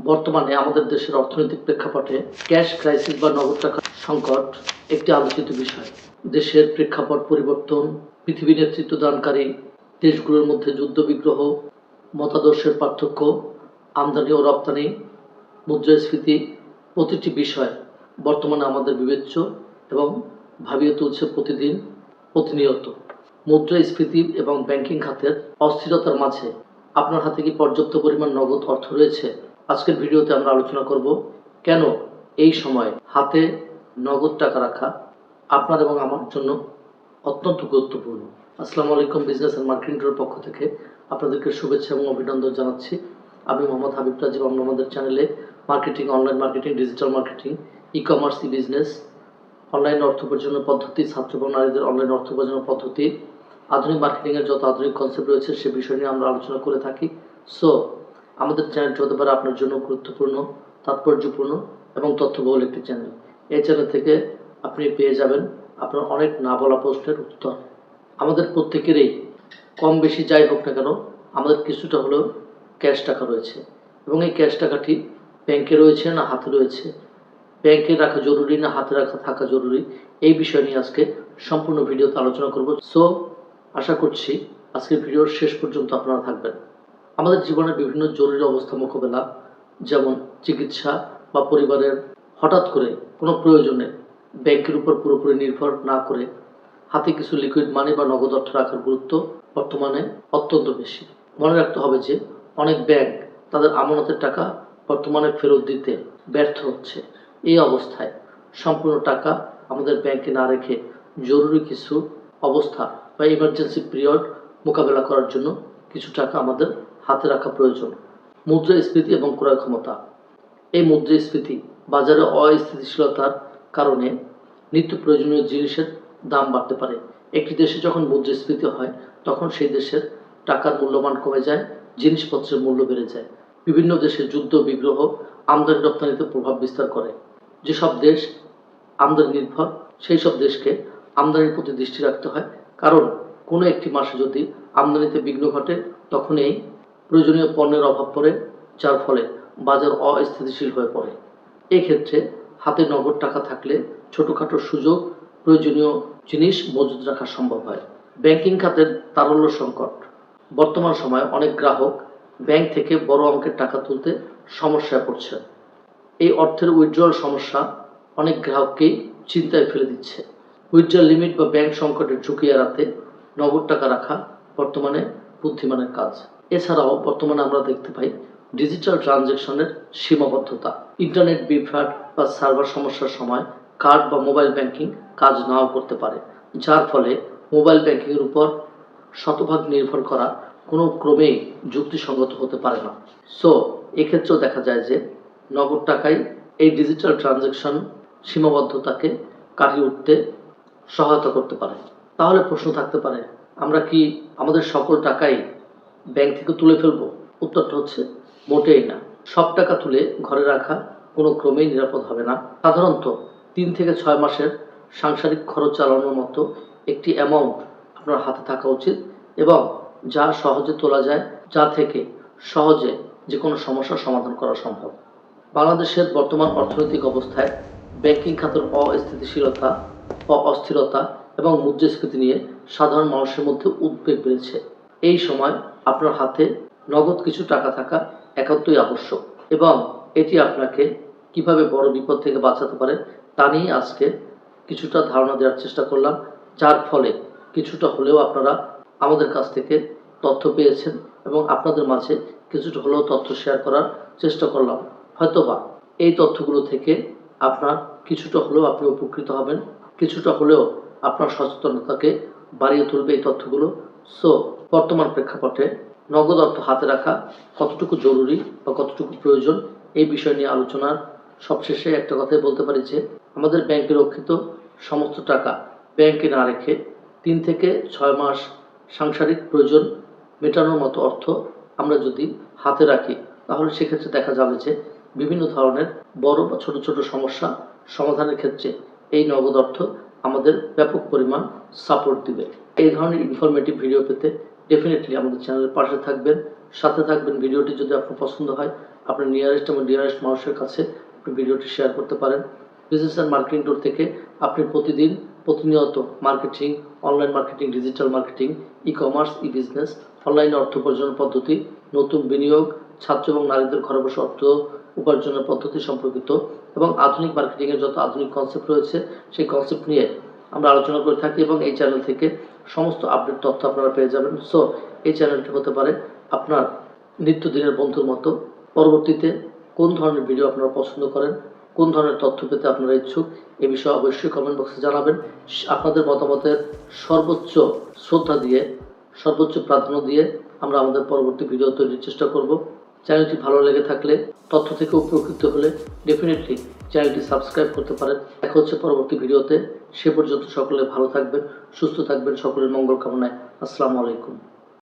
বর্তমানে আমাদের দেশের অর্থনৈতিক প্রেক্ষাপটে ক্যাশ ক্রাইসিস বা নগদ টাকা সংকট একটি আলোচিত বিষয়। দেশের প্রেক্ষাপট পরিবর্তন, পৃথিবী নেতৃত্ব দানকারী দেশগুলোর মধ্যে যুদ্ধবিগ্রহ, মতাদর্শের পার্থক্য, আমদানি ও রপ্তানি, মুদ্রাস্ফীতি প্রতিটি বিষয় বর্তমানে আমাদের বিবেচ্য এবং ভাবিয়ে তুলছে প্রতিনিয়ত। মুদ্রাস্ফীতি এবং ব্যাংকিং খাতের অস্থিরতার মাঝে আপনার হাতে কি পর্যাপ্ত পরিমাণ নগদ অর্থ রয়েছে? আজকের ভিডিওতে আমরা আলোচনা করব কেন এই সময় হাতে নগদ টাকা রাখা আপনার এবং আমার জন্য অত্যন্ত গুরুত্বপূর্ণ। আসসালামু আলাইকুম, বিজনেস অ্যান্ড মার্কেটিং টুরের পক্ষ থেকে আপনাদেরকে শুভেচ্ছা এবং অভিনন্দন জানাচ্ছি। আমি মোহাম্মদ হাবিব রাজীব। আমরা আমাদের চ্যানেলে marketing, online marketing, digital marketing, e commerce, e business, online অর্থ উপার্জনের পদ্ধতি, ছাত্র এবং নারীদের অনলাইন অর্থ উপার্জনের পদ্ধতি, আধুনিক মার্কেটিংয়ের যত আধুনিক কনসেপ্ট রয়েছে সে বিষয় নিয়ে আমরা আলোচনা করে থাকি। সো আমাদের চ্যানেলটি হতে পারে আপনার জন্য গুরুত্বপূর্ণ, তাৎপর্যপূর্ণ এবং তথ্যবহুল একটি চ্যানেল। এই চ্যানেল থেকে আপনি পেয়ে যাবেন আপনার অনেক না বলা প্রশ্নের উত্তর। আমাদের প্রত্যেকেরই কম বেশি যাই হোক না কেন আমাদের কিছুটা হলেও ক্যাশ টাকা রয়েছে, এবং এই ক্যাশ টাকাটি ব্যাংকে রয়েছে না হাতে রয়েছে, ব্যাংকে রাখা জরুরি না হাতে থাকা জরুরি, এই বিষয় নিয়ে আজকে সম্পূর্ণ ভিডিওতে আলোচনা করব। সো আশা করছি আজকের ভিডিওর শেষ পর্যন্ত আপনারা থাকবেন। আমাদের জীবনের বিভিন্ন জরুরি অবস্থা মোকাবেলা, যেমন চিকিৎসা বা পরিবারের হঠাৎ করে কোনো প্রয়োজনে ব্যাংকের উপর পুরোপুরি নির্ভর না করে হাতে কিছু লিকুইড মানি বা নগদ অর্থ রাখার গুরুত্ব বর্তমানে অত্যন্ত বেশি। মনে রাখতে হবে যে অনেক ব্যাংক তাদের আমানতের টাকা বর্তমানে ফেরত দিতে ব্যর্থ হচ্ছে। এই অবস্থায় সম্পূর্ণ টাকা আমাদের ব্যাংকে না রেখে জরুরি কিছু অবস্থা বা ইমার্জেন্সি পিরিয়ড মোকাবেলা করার জন্য কিছু টাকা আমাদের হাতে রাখা প্রয়োজন। মুদ্রাস্ফীতি এবং ক্রয় ক্ষমতা। এই মুদ্রাস্ফীতি বাজারে অস্থিতিশীলতার কারণে নিত্য প্রয়োজনীয় জিনিসের দাম বাড়তে পারে। একটি দেশে যখন মুদ্রাস্ফীতি হয় তখন সেই দেশের টাকার মূল্যমান কমে যায়, জিনিসপত্রের মূল্য বেড়ে যায়। বিভিন্ন দেশে যুদ্ধ বিগ্রহ আমদানি রপ্তানিতে প্রভাব বিস্তার করে। যেসব দেশ আমদানি নির্ভর সেই সব দেশকে আমদানির প্রতি দৃষ্টি রাখতে হয়, কারণ কোনো একটি মাসে যদি আমদানিতে বিঘ্ন ঘটে তখন এই প্রয়োজনীয় পণ্যের অভাব পড়ে, যার ফলে বাজার অস্থিতিশীল হয়ে পড়ে। এই ক্ষেত্রে হাতে নগদ টাকা থাকলে ছোটোখাটো সুযোগ প্রয়োজনীয় জিনিস মজুত রাখা সম্ভব হয়। ব্যাংকিং খাতের তারল্য সংকট। বর্তমান সময়ে অনেক গ্রাহক ব্যাংক থেকে বড় অঙ্কের টাকা তুলতে সমস্যায় পড়ছে। এই অর্থের উইথড্রল সমস্যা অনেক গ্রাহককেই চিন্তায় ফেলে দিচ্ছে। উইথড্রল লিমিট বা ব্যাংক সংকটের ঝুঁকি এড়াতে নগদ টাকা রাখা বর্তমানে বুদ্ধিমানের কাজ। এছাড়াও বর্তমানে আমরা দেখতে পাই ডিজিটাল ট্রানজ্যাকশনের সীমাবদ্ধতা। ইন্টারনেট বিভ্রাট বা সার্ভার সমস্যার সময় কার্ড বা মোবাইল ব্যাংকিং কাজ নাও করতে পারে, যার ফলে মোবাইল ব্যাংকিংয়ের উপর শতভাগ নির্ভর করা কোনো ক্রমেই যুক্তিসঙ্গত হতে পারে না। সো এক্ষেত্রেও দেখা যায় যে নগদ টাকাই এই ডিজিটাল ট্রানজ্যাকশন সীমাবদ্ধতাকে কাটিয়ে উঠতে সহায়তা করতে পারে। তাহলে প্রশ্ন থাকতে পারে, আমরা কি আমাদের সকল টাকাই ব্যাংক থেকে তুলে ফেলবো? উত্তরটা হচ্ছে মোটেই না। সব টাকা তুলে ঘরে রাখা কোনো ক্রমেই নিরাপদ হবে না। সাধারণত 3 থেকে 6 মাসের সাংসারিক খরচ চালানোর মতো একটি অ্যামাউন্ট আপনার হাতে থাকা উচিত, এবং যা সহজে তোলা যায়, যা থেকে সহজে যে কোনো সমস্যার সমাধান করা সম্ভব। বাংলাদেশের বর্তমান অর্থনৈতিক অবস্থায় ব্যাংকিং খাতের অস্থিতিশীলতা, অস্থিরতা এবং মুদ্রাস্ফীতি নিয়ে সাধারণ মানুষের মধ্যে উদ্বেগ বেড়েছে। এই সময় আপনার হাতে নগদ কিছু টাকা থাকা একান্তই আবশ্যক, এবং এটি আপনাকে কিভাবে বড় বিপদ থেকে বাঁচাতে পারে তা নিয়ে আজকে কিছুটা ধারণা দেওয়ার চেষ্টা করলাম, যার ফলে কিছুটা হলেও আপনারা আমাদের কাছ থেকে তথ্য পেয়েছেন এবং আপনাদের মাঝে কিছুটা হলেও তথ্য শেয়ার করার চেষ্টা করলাম। হয়তোবা এই তথ্যগুলো থেকে আপনার কিছুটা হলেও আপনি উপকৃত হবেন, কিছুটা হলেও আপনার সচেতনতাকে বাড়িয়ে তুলবে এই তথ্যগুলো। সো বর্তমান প্রেক্ষাপটে নগদ অর্থ হাতে রাখা কতটুকু জরুরি বা কতটুকু প্রয়োজন, এই বিষয় নিয়ে আলোচনার সবশেষে একটা কথাই বলতে পারি যে আমাদের ব্যাংকে রক্ষিত সমস্ত টাকা ব্যাংকে না রেখে 3 থেকে 6 মাস সাংসারিক প্রয়োজন মেটানোর মতো অর্থ আমরা যদি হাতে রাখি, তাহলে সেক্ষেত্রে দেখা যাবে যে বিভিন্ন ধরনের বড় বা ছোট ছোট সমস্যা সমাধানের ক্ষেত্রে এই নগদ অর্থ আমাদের ব্যাপক পরিমাণ সাপোর্ট দিবে। এই ধরনের ইনফরমেটিভ ভিডিও পেতে ডেফিনেটলি আমাদের চ্যানেলের পাশে থাকবেন, সাথে থাকবেন। ভিডিওটি যদি আপনার পছন্দ হয় আপনার নিয়ারেস্ট এবং ডিয়ারেস্ট মানুষের কাছে আপনি ভিডিওটি শেয়ার করতে পারেন। বিজনেস অ্যান্ড মার্কেটিং টুর থেকে আপনি প্রতিনিয়ত marketing, online marketing, digital marketing, e commerce, e business, অনলাইনে অর্থ উপার্জনের পদ্ধতি, নতুন বিনিয়োগ, ছাত্র এবং নারীদের ঘরে বসে অর্থ উপার্জনের পদ্ধতি সম্পর্কিত এবং আধুনিক মার্কেটিংয়ের যত আধুনিক কনসেপ্ট রয়েছে সেই কনসেপ্ট নিয়ে আমরা আলোচনা করে থাকি এবং এই চ্যানেল থেকে সমস্ত আপডেট তথ্য আপনারা পেয়ে যাবেন। সো এই চ্যানেলটি হতে পারে আপনার নিত্যদিনের বন্ধুর মতো। পরবর্তীতে কোন ধরনের ভিডিও আপনারা পছন্দ করেন, কোন ধরনের তথ্য পেতে আপনারা ইচ্ছুক, এ বিষয়ে অবশ্যই কমেন্ট বক্সে জানাবেন। আপনাদের মতামতের সর্বোচ্চ শ্রদ্ধা দিয়ে, সর্বোচ্চ প্রাধান্য দিয়ে আমরা আমাদের পরবর্তী ভিডিও তৈরির চেষ্টা করব। চ্যানেলটি ভালো লেগে থাকলে, তথ্য থেকে উপকৃত হলে ডেফিনেটলি চ্যানেলটি সাবস্ক্রাইব করতে পারেন। দেখা হচ্ছে পরবর্তী ভিডিওতে। সে পর্যন্ত সকলে ভালো থাকবেন, সুস্থ থাকবেন। সকলের মঙ্গল কামনায়। আসসালামু আলাইকুম।